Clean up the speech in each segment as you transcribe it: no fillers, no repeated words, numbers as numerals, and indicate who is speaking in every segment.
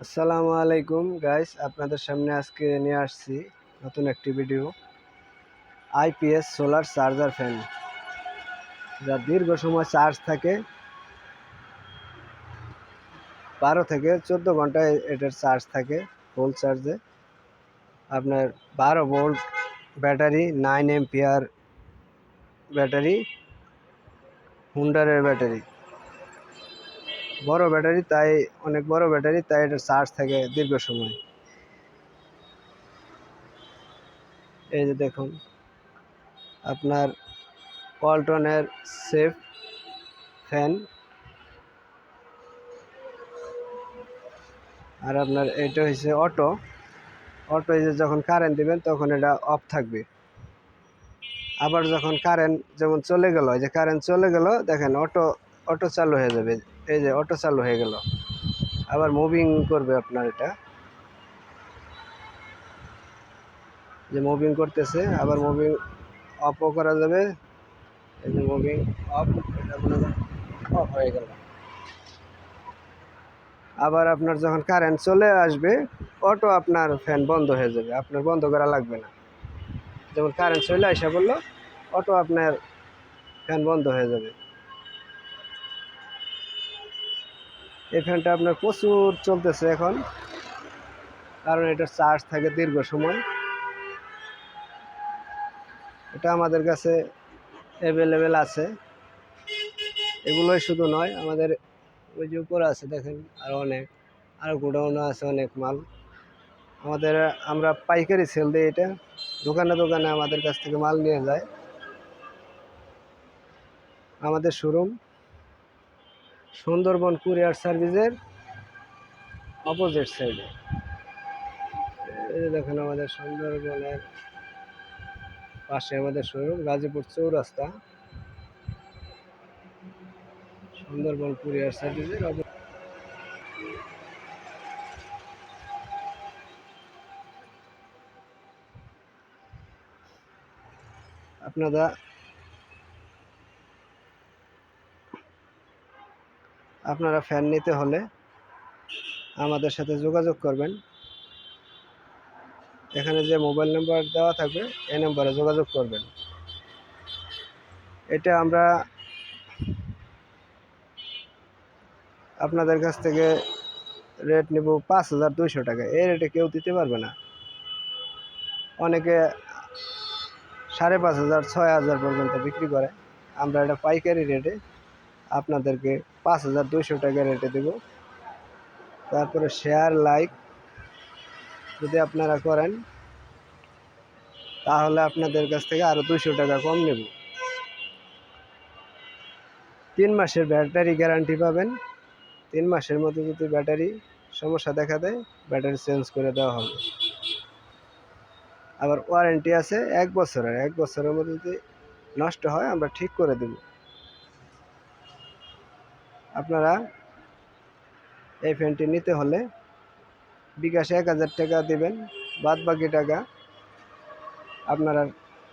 Speaker 1: আসসালামু আলাইকুম গাইস, আপনাদের সামনে আজকে নিয়ে আসছি নতুন একটি video. IPS solar charger fan, যা দীর্ঘ সময় চার্জ থাকে। 12 থেকে 14 ঘন্টা এটার চার্জ থাকে ফুল চার্জে। আপনার 12 ভোল্ট ব্যাটারি, 9 এম্পিয়ার ব্যাটারি, হুন্ডারের ব্যাটারি, বড় ব্যাটারি, তাই অনেক বড় ব্যাটারি, তাই এটার চার্জ থাকে দীর্ঘ সময়। এই যে দেখুন, আপনার ওয়ালটনের সেফ ফ্যান। আর আপনার এটা হচ্ছে অটো। যে যখন কারেন্ট দিবেন তখন এটা অফ থাকবে। আবার যখন কারেন্ট যেমন চলে গেল, যে কারেন্ট চলে গেল, দেখেন অটো চালু হয়ে যাবে। এই যে অটো চালু হয়ে গেল, আবার মুভিং করবে আপনার এটা, যে মুভিং করতেছে, আবার মুভিং অফও করা যাবে। এই যে মুভিং অফ, এটা আপনার অফ হয়ে গেল। আবার আপনার যখন কারেন্ট চলে আসবে, অটো আপনার ফ্যান বন্ধ হয়ে যাবে, আপনার বন্ধ করা লাগবে না। যেমন কারেন্ট চলে আসা বললো, অটো আপনার ফ্যান বন্ধ হয়ে যাবে। এই ফ্যানটা আপনার প্রচুর চলতেছে এখন, কারণ এটার চার্জ থাকে দীর্ঘ সময়। এটা আমাদের কাছে অ্যাভেলেবেল আছে। এগুলোই শুধু নয়, আমাদের ওই যে উপরে আছে দেখেন, আরও গোডাউনে আছে অনেক মাল। আমরা পাইকারি সেল দিই এটা, দোকানে দোকানে আমাদের কাছ থেকে মাল নিয়ে যায়। আমাদের শোরুম সুন্দরবন কুরিয়ার সার্ভিসের অপোজিট সাইডে। এই যে দেখেন, আমাদের সুন্দরবনের পাশে আমাদের শোরুম, গাজীপুর চৌরাস্তা, সুন্দরবন কুরিয়ার সার্ভিসের। আপনারা ফ্যান নিতে হলে আমাদের সাথে যোগাযোগ করবেন। এখানে যে মোবাইল নাম্বার দেওয়া থাকবে, এই নাম্বারে যোগাযোগ করবেন। এটা আমরা আপনাদের কাছ থেকে রেট নেব 5200 টাকা। এই রেটে কেউ দিতে পারবে না। অনেকে 5500, 6000 পর্যন্ত বিক্রি করে। আমরা এটা পাইকারি রেটে আপনাদেরকে 5200 টাকা রেটে দেব। তারপরে শেয়ার, লাইক যদি আপনারা করেন, তাহলে আপনাদের কাছ থেকে আরও 200 টাকা কম নেব। 3 মাসের ব্যাটারি গ্যারান্টি পাবেন। 3 মাসের মধ্যে যদি ব্যাটারি সমস্যা দেখা দেয়, ব্যাটারি চেঞ্জ করে দেওয়া হবে। আবার ওয়ারেন্টি আছে 1 বছরের। 1 বছরের মধ্যে যদি নষ্ট হয়, আমরা ঠিক করে দেব। আপনারা এই ফ্যানটি নিতে হলে বিকাশে 1000 টাকা দেবেন, বাদ বাকি টাকা আপনারা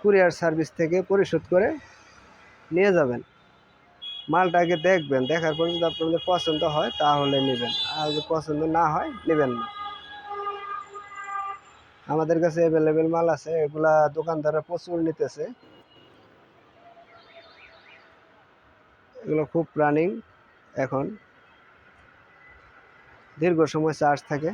Speaker 1: কুরিয়ার সার্ভিস থেকে পরিশোধ করে নিয়ে যাবেন। মালটাকে দেখবেন, দেখার পর যদি আপনাদের পছন্দ হয় তাহলে নেবেন, আর যদি পছন্দ না হয় নেবেন না। আমাদের কাছে অ্যাভেলেবেল মাল আছে, এগুলা দোকানদাররা প্রচুর নিতেছে। এগুলো খুব রানিং, এখন দীর্ঘ সময় চার্জ থাকে।